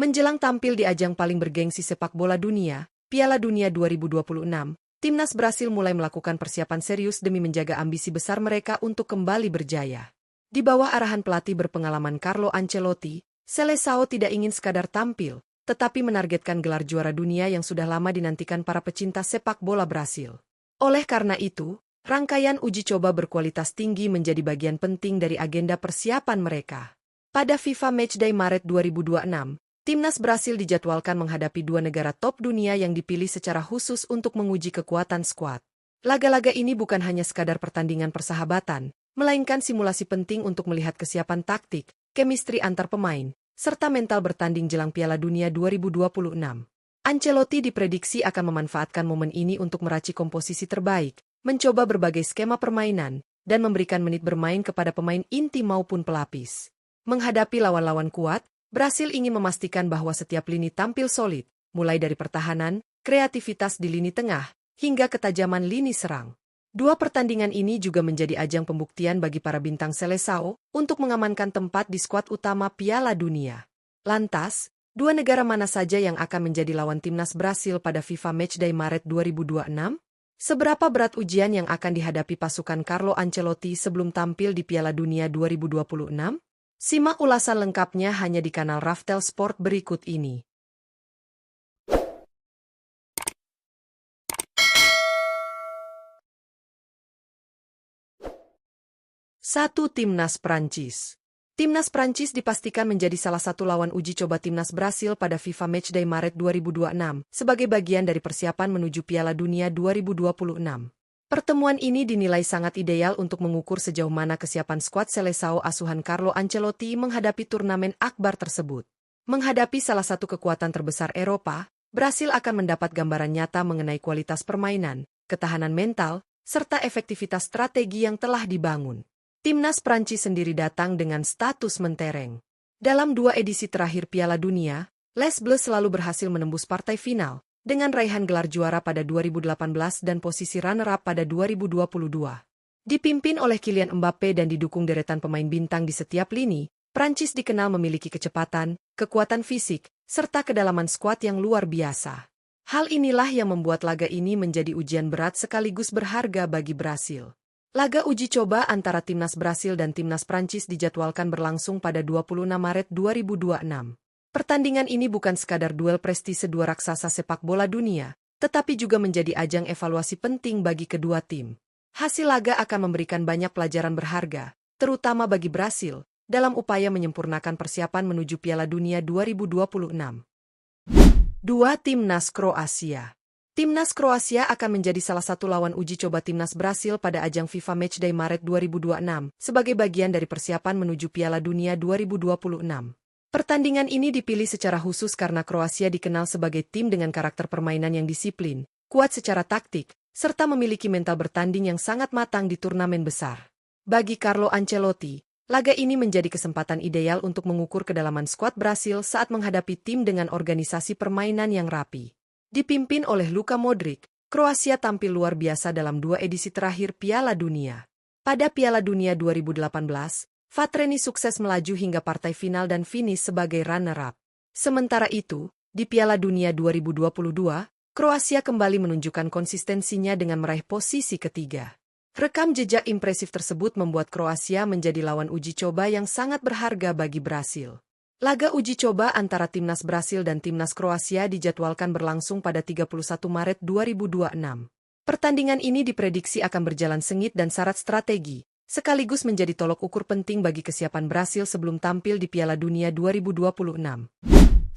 Menjelang tampil di ajang paling bergengsi sepak bola dunia, Piala Dunia 2026, timnas Brasil mulai melakukan persiapan serius demi menjaga ambisi besar mereka untuk kembali berjaya. Di bawah arahan pelatih berpengalaman Carlo Ancelotti, Seleção tidak ingin sekadar tampil, tetapi menargetkan gelar juara dunia yang sudah lama dinantikan para pecinta sepak bola Brasil. Oleh karena itu, rangkaian uji coba berkualitas tinggi menjadi bagian penting dari agenda persiapan mereka. Pada FIFA Matchday Maret 2026, timnas Brasil dijadwalkan menghadapi dua negara top dunia yang dipilih secara khusus untuk menguji kekuatan skuad. Laga-laga ini bukan hanya sekadar pertandingan persahabatan, melainkan simulasi penting untuk melihat kesiapan taktik, chemistry antar pemain, serta mental bertanding jelang Piala Dunia 2026. Ancelotti diprediksi akan memanfaatkan momen ini untuk meracik komposisi terbaik, mencoba berbagai skema permainan, dan memberikan menit bermain kepada pemain inti maupun pelapis. Menghadapi lawan-lawan kuat, Brasil ingin memastikan bahwa setiap lini tampil solid, mulai dari pertahanan, kreativitas di lini tengah, hingga ketajaman lini serang. Dua pertandingan ini juga menjadi ajang pembuktian bagi para bintang Seleção untuk mengamankan tempat di skuad utama Piala Dunia. Lantas, dua negara mana saja yang akan menjadi lawan timnas Brasil pada FIFA Matchday Maret 2026? Seberapa berat ujian yang akan dihadapi pasukan Carlo Ancelotti sebelum tampil di Piala Dunia 2026? Simak ulasan lengkapnya hanya di kanal Raftel Sport berikut ini. 1. Timnas Prancis. Timnas Prancis dipastikan menjadi salah satu lawan uji coba timnas Brasil pada FIFA Matchday Maret 2026 sebagai bagian dari persiapan menuju Piala Dunia 2026. Pertemuan ini dinilai sangat ideal untuk mengukur sejauh mana kesiapan skuad Seleção asuhan Carlo Ancelotti menghadapi turnamen akbar tersebut. Menghadapi salah satu kekuatan terbesar Eropa, Brasil akan mendapat gambaran nyata mengenai kualitas permainan, ketahanan mental, serta efektivitas strategi yang telah dibangun. Timnas Prancis sendiri datang dengan status mentereng. Dalam dua edisi terakhir Piala Dunia, Les Bleus selalu berhasil menembus partai final, dengan raihan gelar juara pada 2018 dan posisi runner-up pada 2022. Dipimpin oleh Kylian Mbappé dan didukung deretan pemain bintang di setiap lini, Prancis dikenal memiliki kecepatan, kekuatan fisik, serta kedalaman skuad yang luar biasa. Hal inilah yang membuat laga ini menjadi ujian berat sekaligus berharga bagi Brasil. Laga uji coba antara timnas Brasil dan timnas Prancis dijadwalkan berlangsung pada 26 Maret 2026. Pertandingan ini bukan sekadar duel prestise dua raksasa sepak bola dunia, tetapi juga menjadi ajang evaluasi penting bagi kedua tim. Hasil laga akan memberikan banyak pelajaran berharga, terutama bagi Brasil, dalam upaya menyempurnakan persiapan menuju Piala Dunia 2026. 2. Timnas Kroasia. Timnas Kroasia akan menjadi salah satu lawan uji coba timnas Brasil pada ajang FIFA Matchday Maret 2026 sebagai bagian dari persiapan menuju Piala Dunia 2026. Pertandingan ini dipilih secara khusus karena Kroasia dikenal sebagai tim dengan karakter permainan yang disiplin, kuat secara taktik, serta memiliki mental bertanding yang sangat matang di turnamen besar. Bagi Carlo Ancelotti, laga ini menjadi kesempatan ideal untuk mengukur kedalaman skuad Brasil saat menghadapi tim dengan organisasi permainan yang rapi. Dipimpin oleh Luka Modric, Kroasia tampil luar biasa dalam dua edisi terakhir Piala Dunia. Pada Piala Dunia 2018, Vatreni sukses melaju hingga partai final dan finish sebagai runner-up. Sementara itu, di Piala Dunia 2022, Kroasia kembali menunjukkan konsistensinya dengan meraih posisi ketiga. Rekam jejak impresif tersebut membuat Kroasia menjadi lawan uji coba yang sangat berharga bagi Brasil. Laga uji coba antara timnas Brasil dan timnas Kroasia dijadwalkan berlangsung pada 31 Maret 2026. Pertandingan ini diprediksi akan berjalan sengit dan syarat strategi, sekaligus menjadi tolok ukur penting bagi kesiapan Brasil sebelum tampil di Piala Dunia 2026.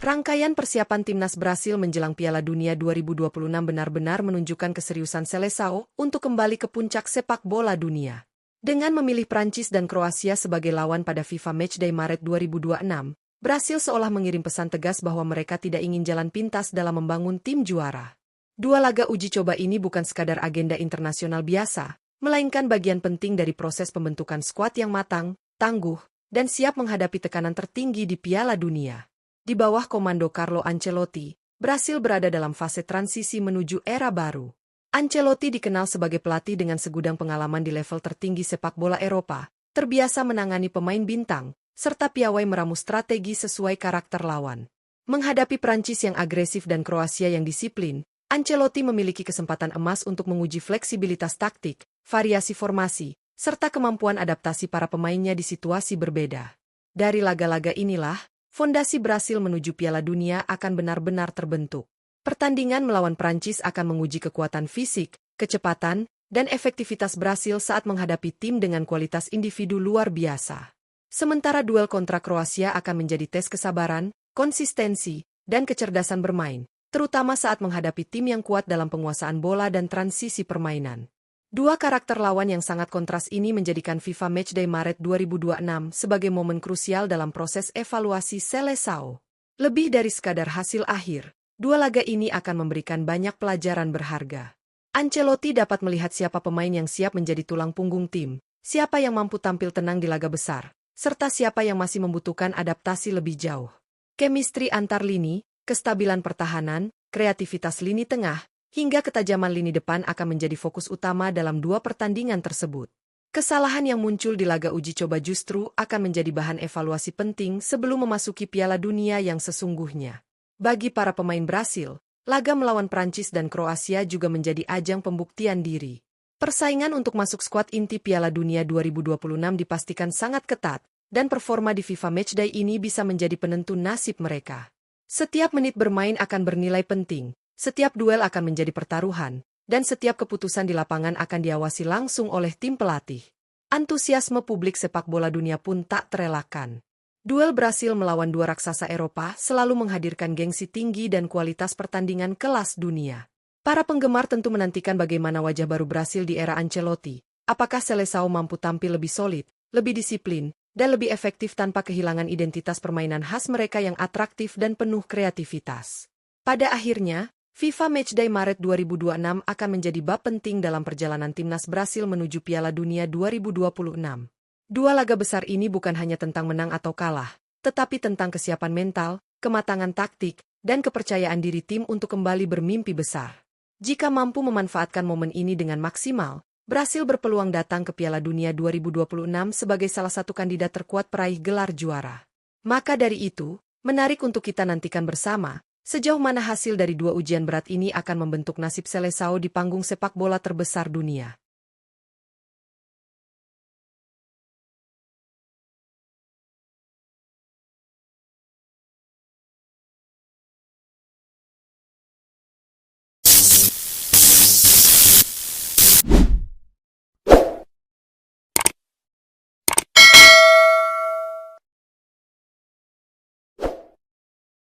Rangkaian persiapan timnas Brasil menjelang Piala Dunia 2026 benar-benar menunjukkan keseriusan Seleção untuk kembali ke puncak sepak bola dunia. Dengan memilih Prancis dan Kroasia sebagai lawan pada FIFA Matchday Maret 2026, Brasil seolah mengirim pesan tegas bahwa mereka tidak ingin jalan pintas dalam membangun tim juara. Dua laga uji coba ini bukan sekadar agenda internasional biasa, melainkan bagian penting dari proses pembentukan skuad yang matang, tangguh, dan siap menghadapi tekanan tertinggi di Piala Dunia. Di bawah komando Carlo Ancelotti, Brasil berada dalam fase transisi menuju era baru. Ancelotti dikenal sebagai pelatih dengan segudang pengalaman di level tertinggi sepak bola Eropa, terbiasa menangani pemain bintang, serta piawai meramu strategi sesuai karakter lawan. Menghadapi Prancis yang agresif dan Kroasia yang disiplin, Ancelotti memiliki kesempatan emas untuk menguji fleksibilitas taktik, variasi formasi, serta kemampuan adaptasi para pemainnya di situasi berbeda. Dari laga-laga inilah, fondasi Brasil menuju Piala Dunia akan benar-benar terbentuk. Pertandingan melawan Prancis akan menguji kekuatan fisik, kecepatan, dan efektivitas Brasil saat menghadapi tim dengan kualitas individu luar biasa. Sementara duel kontra Kroasia akan menjadi tes kesabaran, konsistensi, dan kecerdasan bermain, terutama saat menghadapi tim yang kuat dalam penguasaan bola dan transisi permainan. Dua karakter lawan yang sangat kontras ini menjadikan FIFA Matchday Maret 2026 sebagai momen krusial dalam proses evaluasi Seleção. Lebih dari sekadar hasil akhir, dua laga ini akan memberikan banyak pelajaran berharga. Ancelotti dapat melihat siapa pemain yang siap menjadi tulang punggung tim, siapa yang mampu tampil tenang di laga besar, serta siapa yang masih membutuhkan adaptasi lebih jauh. Chemistry antar lini, kestabilan pertahanan, kreativitas lini tengah, hingga ketajaman lini depan akan menjadi fokus utama dalam dua pertandingan tersebut. Kesalahan yang muncul di laga uji coba justru akan menjadi bahan evaluasi penting sebelum memasuki Piala Dunia yang sesungguhnya. Bagi para pemain Brasil, laga melawan Prancis dan Kroasia juga menjadi ajang pembuktian diri. Persaingan untuk masuk skuad inti Piala Dunia 2026 dipastikan sangat ketat, dan performa di FIFA Matchday ini bisa menjadi penentu nasib mereka. Setiap menit bermain akan bernilai penting, setiap duel akan menjadi pertaruhan, dan setiap keputusan di lapangan akan diawasi langsung oleh tim pelatih. Antusiasme publik sepak bola dunia pun tak terelakkan. Duel Brasil melawan dua raksasa Eropa selalu menghadirkan gengsi tinggi dan kualitas pertandingan kelas dunia. Para penggemar tentu menantikan bagaimana wajah baru Brasil di era Ancelotti. Apakah Seleção mampu tampil lebih solid, lebih disiplin, dan lebih efektif tanpa kehilangan identitas permainan khas mereka yang atraktif dan penuh kreativitas. Pada akhirnya, FIFA Matchday Maret 2026 akan menjadi bab penting dalam perjalanan timnas Brasil menuju Piala Dunia 2026. Dua laga besar ini bukan hanya tentang menang atau kalah, tetapi tentang kesiapan mental, kematangan taktik, dan kepercayaan diri tim untuk kembali bermimpi besar. Jika mampu memanfaatkan momen ini dengan maksimal, Brasil berpeluang datang ke Piala Dunia 2026 sebagai salah satu kandidat terkuat peraih gelar juara. Maka dari itu, menarik untuk kita nantikan bersama, sejauh mana hasil dari dua ujian berat ini akan membentuk nasib Seleção di panggung sepak bola terbesar dunia.